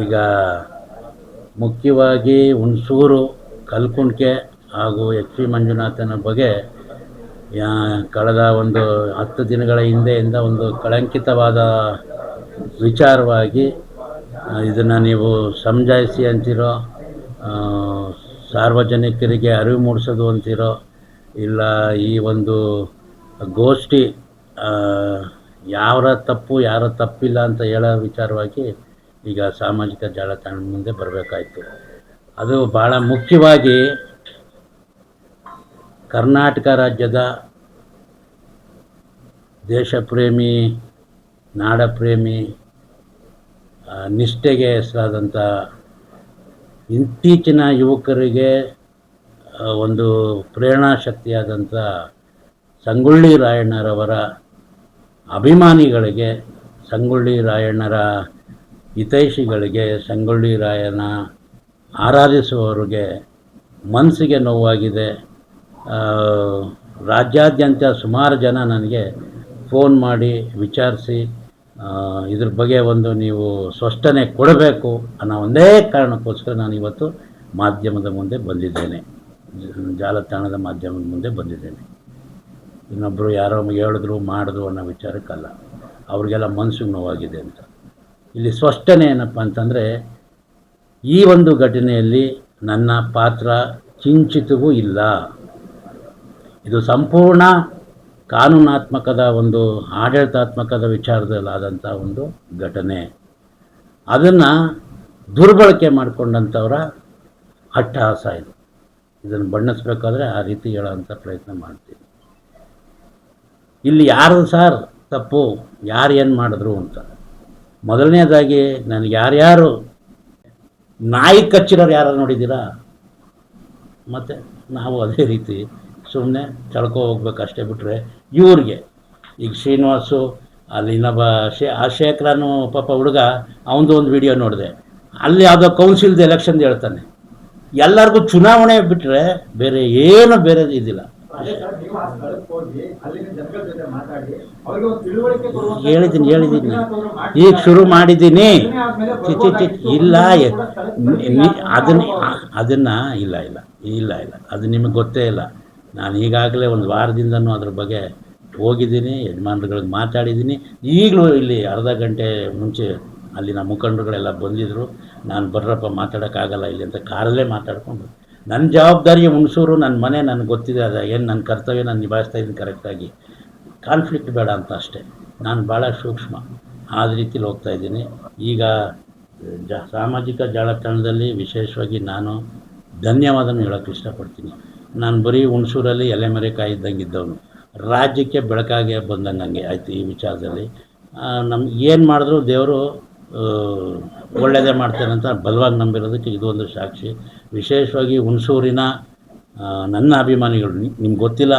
ಈಗ ಮುಖ್ಯವಾಗಿ ಹುಣಸೂರು ಕಲ್ಕುಂಟೆ ಹಾಗೂ ಎಚ್ ಪಿ ಮಂಜುನಾಥನ ಬಗ್ಗೆ ಕಳೆದ ಒಂದು 10 ದಿನಗಳ ಹಿಂದೆಯಿಂದ ಒಂದು ಕಳಂಕಿತವಾದ ವಿಚಾರವಾಗಿ ಇದನ್ನು ನೀವು ಸಮಜಾಯಿಸಿ ಅಂತಿರೋ, ಸಾರ್ವಜನಿಕರಿಗೆ ಅರಿವು ಮೂಡಿಸೋದು ಅಂತಿರೋ, ಇಲ್ಲ ಈ ಒಂದು ಗೋಷ್ಠಿ ಯಾರ ತಪ್ಪು ಯಾರ ತಪ್ಪಿಲ್ಲ ಅಂತ ಹೇಳೋ ವಿಚಾರವಾಗಿ ಈಗ ಸಾಮಾಜಿಕ ಜಾಲತಾಣದ ಮುಂದೆ ಬರಬೇಕಾಯಿತು. ಅದು ಭಾಳ ಮುಖ್ಯವಾಗಿ ಕರ್ನಾಟಕ ರಾಜ್ಯದ ದೇಶಪ್ರೇಮಿ, ನಾಡಪ್ರೇಮಿ, ನಿಷ್ಠೆಗೆ ಹೆಸರಾದಂಥ ಇತ್ತೀಚಿನ ಯುವಕರಿಗೆ ಒಂದು ಪ್ರೇರಣಾ ಶಕ್ತಿಯಾದಂಥ ಸಂಗೊಳ್ಳಿ ರಾಯಣ್ಣರವರ ಅಭಿಮಾನಿಗಳಿಗೆ, ಸಂಗೊಳ್ಳಿ ರಾಯಣ್ಣರ ಹಿತೈಷಿಗಳಿಗೆ, ಸಂಗೊಳ್ಳಿ ರಾಯನ ಆರಾಧಿಸುವವರಿಗೆ ಮನಸ್ಸಿಗೆ ನೋವಾಗಿದೆ. ರಾಜ್ಯಾದ್ಯಂತ ಸುಮಾರು ಜನ ನನಗೆ ಫೋನ್ ಮಾಡಿ ವಿಚಾರಿಸಿ ಇದ್ರ ಬಗ್ಗೆ ಒಂದು ನೀವು ಸ್ಪಷ್ಟನೆ ಕೊಡಬೇಕು ಅನ್ನೋ ಒಂದೇ ಕಾರಣಕ್ಕೋಸ್ಕರ ನಾನು ಇವತ್ತು ಮಾಧ್ಯಮದ ಮುಂದೆ ಬಂದಿದ್ದೇನೆ, ಜಾಲತಾಣದ ಮಾಧ್ಯಮದ ಮುಂದೆ ಬಂದಿದ್ದೇನೆ. ಇನ್ನೊಬ್ಬರು ಯಾರೋ ಹೇಳಿದ್ರು ಮಾಡಿದ್ರು ಅನ್ನೋ ವಿಚಾರಕ್ಕಲ್ಲ, ಅವ್ರಿಗೆಲ್ಲ ಮನಸ್ಸಿಗೆ ನೋವಾಗಿದೆ ಅಂತ. ಇಲ್ಲಿ ಸ್ಪಷ್ಟನೆ ಏನಪ್ಪ ಅಂತಂದರೆ, ಈ ಒಂದು ಘಟನೆಯಲ್ಲಿ ನನ್ನ ಪಾತ್ರ ಕಿಂಚಿತವೂ ಇಲ್ಲ. ಇದು ಸಂಪೂರ್ಣ ಕಾನೂನಾತ್ಮಕದ ಒಂದು ಆಡಳಿತಾತ್ಮಕದ ವಿಚಾರದಲ್ಲಾದಂಥ ಒಂದು ಘಟನೆ. ಅದನ್ನು ದುರ್ಬಳಕೆ ಮಾಡಿಕೊಂಡಂಥವರ ಅಟ್ಟಹಾಸ ಇದು. ಇದನ್ನು ಬಣ್ಣಿಸ್ಬೇಕಾದ್ರೆ ಆ ರೀತಿ ಹೇಳೋಂಥ ಪ್ರಯತ್ನ ಮಾಡ್ತೀನಿ. ಇಲ್ಲಿ ಯಾರು ಸರ್ ತಪ್ಪು, ಯಾರು ಏನು ಮಾಡಿದ್ರು ಅಂತ. ಮೊದಲನೇದಾಗಿ ನನಗೆ ಯಾರ್ಯಾರು ನಾಯಿ ಕಚ್ಚಿರೋರು ಯಾರು ನೋಡಿದ್ದೀರಾ? ಮತ್ತು ನಾವು ಅದೇ ರೀತಿ ಸುಮ್ಮನೆ ಚಳ್ಕೊ ಹೋಗ್ಬೇಕಷ್ಟೇ ಬಿಟ್ಟರೆ ಇವ್ರಿಗೆ ಈಗ ಶ್ರೀನಿವಾಸು ಅಲ್ಲಿ ಇನ್ನೊಬ್ಬ ಶೇಖರನು ಪಾಪ ಹುಡುಗ ಅವನದು ಒಂದು ವಿಡಿಯೋ ನೋಡಿದೆ. ಅಲ್ಲಿ ಯಾವುದೋ ಕೌನ್ಸಿಲ್ದು ಎಲೆಕ್ಷನ್ದು ಹೇಳ್ತಾನೆ. ಎಲ್ಲರಿಗೂ ಚುನಾವಣೆ ಬಿಟ್ಟರೆ ಬೇರೆ ಏನು ಬೇರೆ ಇದಿಲ್ಲ. ಹೇಳಿದ್ದೀನಿ ಈಗ ಶುರು ಮಾಡಿದ್ದೀನಿ. ಇಲ್ಲ ಅದನ್ನು ಇಲ್ಲ ಅದು ನಿಮಗೆ ಗೊತ್ತೇ ಇಲ್ಲ. ನಾನು ಈಗಾಗಲೇ ಒಂದು ವಾರದಿಂದನೂ ಅದ್ರ ಬಗ್ಗೆ ಹೋಗಿದ್ದೀನಿ, ಯಜಮಾನ್ರುಗಳಿಗೆ ಮಾತಾಡಿದ್ದೀನಿ. ಈಗಲೂ ಇಲ್ಲಿ ಅರ್ಧ ಗಂಟೆ ಮುಂಚೆ ಅಲ್ಲಿನ ಮುಖಂಡರುಗಳೆಲ್ಲ ಬಂದಿದ್ದರು. ನಾನು ಬರ್ರಪ್ಪ ಮಾತಾಡೋಕ್ಕಾಗಲ್ಲ ಇಲ್ಲಿ ಅಂತ ಕಾರಲ್ಲೇ ಮಾತಾಡ್ಕೊಂಡು, ನನ್ನ ಜವಾಬ್ದಾರಿ ಹುಣಸೂರು, ನನ್ನ ಮನೆ, ನನಗೆ ಗೊತ್ತಿದೆ. ಅದು ಏನು ನನ್ನ ಕರ್ತವ್ಯ ನಾನು ನಿಭಾಯಿಸ್ತಾ ಇದ್ದೀನಿ ಕರೆಕ್ಟಾಗಿ. ಕಾನ್ಫ್ಲಿಕ್ಟ್ ಬೇಡ ಅಂತ ಅಷ್ಟೇ. ನಾನು ಭಾಳ ಸೂಕ್ಷ್ಮ ಆದ ರೀತಿಲಿ ಹೋಗ್ತಾಯಿದ್ದೀನಿ. ಈಗ ಸಾಮಾಜಿಕ ಜಾಲತಾಣದಲ್ಲಿ ವಿಶೇಷವಾಗಿ ನಾನು ಧನ್ಯವಾದನ ಹೇಳೋಕ್ಕೆ ಇಷ್ಟಪಡ್ತೀನಿ. ನಾನು ಬರೀ ಹುಣಸೂರಲ್ಲಿ ಎಲೆಮರೆ ಕಾಯಿದ್ದಂಗೆ ಇದ್ದವನು, ರಾಜ್ಯಕ್ಕೆ ಬೆಳಕಾಗೆ ಬಂದಂಗೆ ಆಯಿತು. ಈ ವಿಚಾರದಲ್ಲಿ ನಮ್ಗೆ ಏನು ಮಾಡಿದ್ರು ದೇವರು ಒಳ್ಳೆಯದೇ ಮಾಡ್ತಾನೆ ಅಂತ ಬಲವಾಗಿ ನಂಬಿರೋದಕ್ಕೆ ಇದೊಂದು ಸಾಕ್ಷಿ. ವಿಶೇಷವಾಗಿ ಹುಣಸೂರಿನ ನನ್ನ ಅಭಿಮಾನಿಗಳು, ನಿಮ್ಗೆ ಗೊತ್ತಿಲ್ಲ,